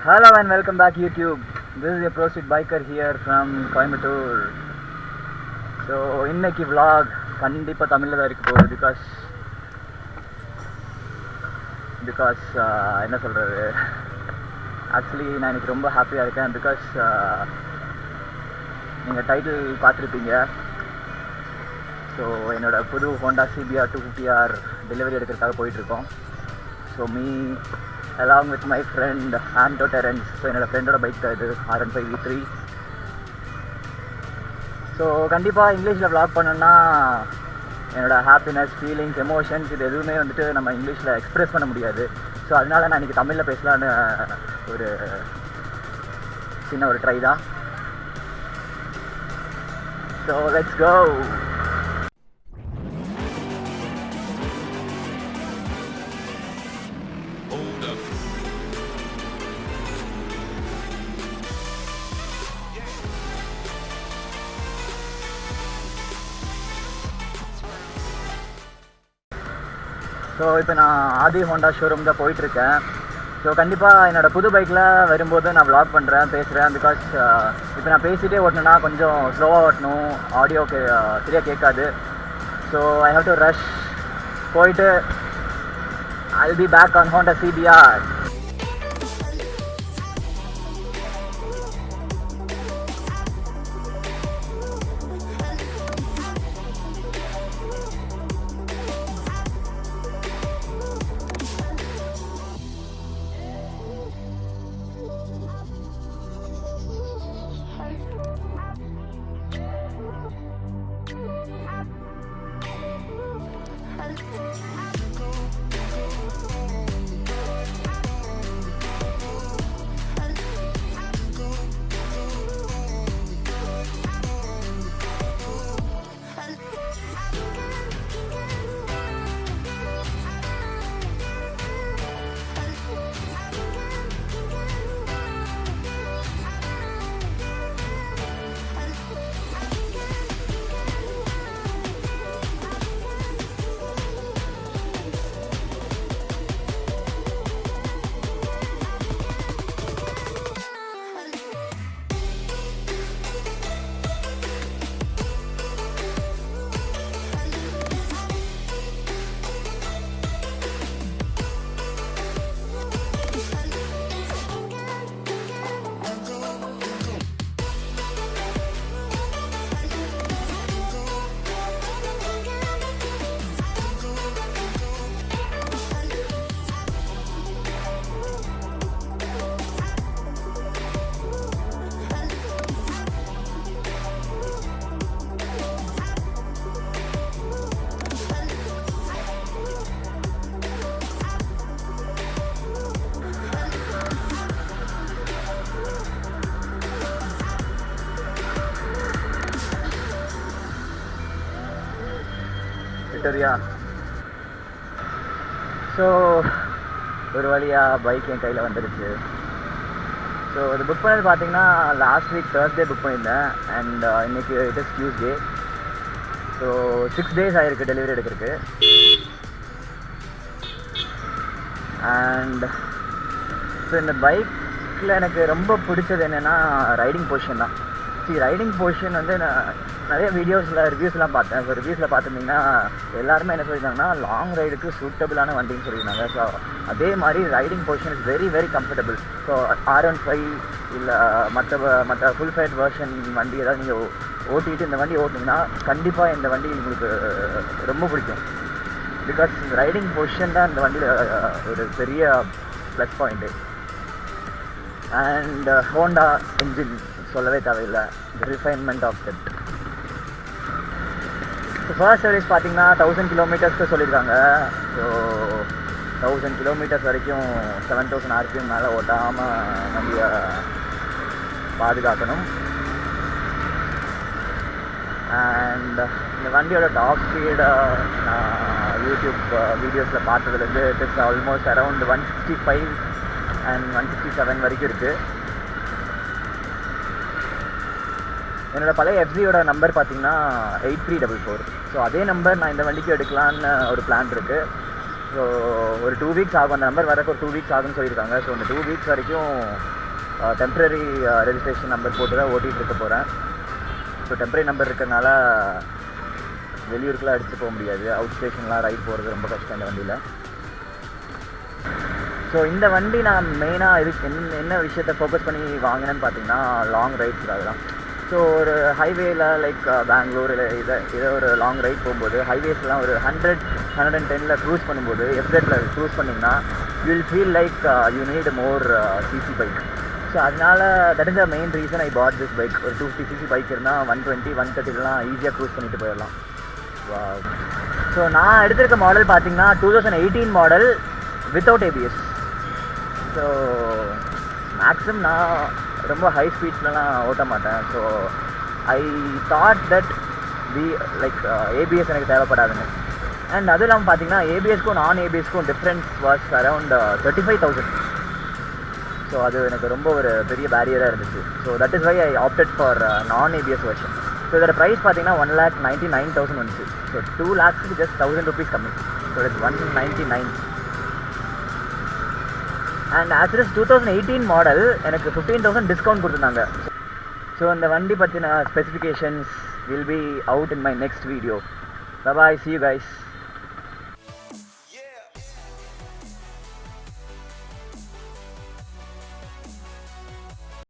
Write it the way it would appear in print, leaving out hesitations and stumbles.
Hello and welcome back YouTube. This is your pro street biker here from Coimbatore. So இன்னைக்கு vlog கண்டிப்பா தமிழ்ல தான் இருக்க போகுது because என்ன சொல்றது, ஆக்சுவலி நான் இன்னைக்கு ரொம்ப ஹாப்பியாக இருக்கேன் பிகாஸ் நீங்கள் டைட்டில் பார்த்துருப்பீங்க. ஸோ என்னோட புது ஹோண்டா CBR 250R டெலிவரி எடுக்கிறதுக்காக போயிட்டுருக்கோம். So me along with my friend Terence. So என்னோடய ஃப்ரெண்டோட பைக் தான் இது R15 V3. ஸோ கண்டிப்பாக இங்கிலீஷில் vlog பண்ணோன்னா என்னோடய ஹாப்பினஸ், ஃபீலிங்ஸ், எமோஷன்ஸ் இது எதுவுமே வந்துட்டு நம்ம இங்கிலீஷில் எக்ஸ்ப்ரெஸ் பண்ண முடியாது. ஸோ அதனால நான் இன்றைக்கி தமிழில் பேசலான்னு ஒரு சின்ன ஒரு ட்ரை தான். So let's go. ஸோ இப்போ நான் ஆதி ஹோண்டா ஷோரூம் தான் போயிட்டுருக்கேன். ஸோ கண்டிப்பாக என்னோடய புது பைக்கில் வரும்போது நான் vlog பண்ணுறேன், பேசுகிறேன். பிகாஸ் இப்போ நான் பேசிகிட்டே ஓட்டணுன்னா கொஞ்சம் ஸ்லோவாக ஓட்டணும், ஆடியோ சரியாக கேட்காது. So I have to rush. போயிட்டு I will be back on Honda CBR. Victoria. ஸோ ஒரு வழியாக பைக் என் கையில் வந்துடுச்சு. ஸோ இது புக் பண்ணது பார்த்தீங்கன்னா லாஸ்ட் வீக் Thursday புக் பண்ணியிருந்தேன். அண்ட் இன்றைக்கி it is Tuesday. So 6 days ஆகிருக்கு டெலிவரி எடுக்கிறதுக்கு. அண்ட் ஸோ இந்த பைக்கில் எனக்கு ரொம்ப பிடிச்சது என்னென்னா ரைடிங் பொசிஷன் தான். ரைடிங் பொசிஷன் வந்து நான் நிறைய வீடியோஸில் ரிவ்யூஸ்லாம் பார்த்தேன். ஸோ ரிவ்யூஸில் பார்த்துருந்தீங்கன்னா எல்லாருமே என்ன சொல்லியிருந்தாங்கன்னா லாங் ரைடுக்கு சூட்டபிளான வண்டின்னு சொல்லியிருந்தாங்க. ஸோ அதே மாதிரி riding position is very very comfortable. So R15 இல்லை மற்ற ஃபுல் ஃபேட் வெர்ஷன் வண்டி ஏதாவது நீங்கள் ஓட்டிகிட்டு இந்த வண்டி ஓட்டினீங்கன்னா கண்டிப்பாக இந்த வண்டி உங்களுக்கு ரொம்ப பிடிக்கும். பிகாஸ் ரைடிங் பொசிஷன் தான் இந்த வண்டியில் ஒரு பெரிய plus point. And Honda engine சொல்லவே தேவையில்லை, refinement of that. So first service பார்த்தீங்கன்னா 1000 kilometers சொல்லியிருக்காங்க. ஸோ 1000 kilometers வரைக்கும் 7000 RPM மேலே ஓட்டாமல் வண்டியை பாதுகாக்கணும். அண்ட் இந்த வண்டியோட டாப் ஸ்பீடை நான் யூடியூப் வீடியோஸில் பார்த்ததுலேருந்து it is almost around 165 and 167 வரைக்கும் இருக்குது. என்னோட பழைய FZயோட நம்பர் பார்த்தீங்கன்னா 8344. ஸோ அதே நம்பர் நான் இந்த வண்டிக்கு எடுக்கலான்னு ஒரு பிளான் இருக்குது. ஸோ ஒரு 2 வீக்ஸ் ஆகும், அந்த நம்பர் வரக்கு ஒரு 2 வீக்ஸ் ஆகும்னு சொல்லியிருக்காங்க. ஸோ அந்த 2 வீக்ஸ் வரைக்கும் டெம்ப்ரரி ரெஜிஸ்ட்ரேஷன் நம்பர் போட்டு தான் ஓட்டிகிட்டு இருக்க போகிறேன். ஸோ டெம்ப்ரரி நம்பர் இருக்கிறனால வெளியூருக்குலாம் அடிச்சுட்டு போக முடியாது, அவுட் ஸ்டேஷன்லாம் ரைட் போகிறது ரொம்ப கஷ்டம் இந்த வண்டியில். ஸோ இந்த வண்டி நான் மெயினாக இதுக்கு என்ன விஷயத்தை ஃபோக்கஸ் பண்ணி வாங்கினேன்னு பார்த்தீங்கன்னா லாங் ரைட்ஸ்க்காக தான். ஸோ ஒரு ஹைவேயில் லைக் பெங்களூர் இல்லை இதோ ஒரு லாங் ரைட் போகும்போது ஹைவேஸ்லாம் ஒரு 100-110 க்ரூஸ் பண்ணும்போது எஃப்ஜெட்டில் க்ரூஸ் பண்ணிங்கன்னா you will feel like you need more CC bike. So அதனால் that is the main reason I bought this bike. ஒரு 250cc பைக் இருந்தால் 120-130லாம் ஈஸியாக க்ரூஸ் பண்ணிட்டு போயிடலாம். ஸோ நான் எடுத்திருக்க மாடல் பார்த்தீங்கன்னா 2018 model without ABS. So maximum நான் ரொம்ப ஹை ஸ்பீட்ஸ்லாம் ஓட்ட மாட்டேன். So I thought that ABS எனக்கு தேவைப்படாதுன்னு. அண்ட் அதுவும் இல்லாமல் பார்த்தீங்கன்னா ஏபிஎஸ்க்கும் நான் ஏபிஎஸ்க்கும் டிஃப்ரென்ஸ் வாஸ் அரவுண்ட் 35,000. ஸோ அது எனக்கு ரொம்ப ஒரு பெரிய பேரியராக இருந்துச்சு. So that is why I opted for non ABS version. So இதோட ப்ரைஸ் பார்த்தீங்கன்னா 1,99,000 வந்துச்சு. ஸோ 2 lakhs ஜஸ்ட் 1,000 rupees கம்மி. So it's 199. And as it is 2018 model எனக்கு 15,000 டிஸ்கவுண்ட் கொடுத்துருந்தாங்க. ஸோ இந்த வண்டி பற்றின specifications will be out in my next video. Bye bye, see you guys.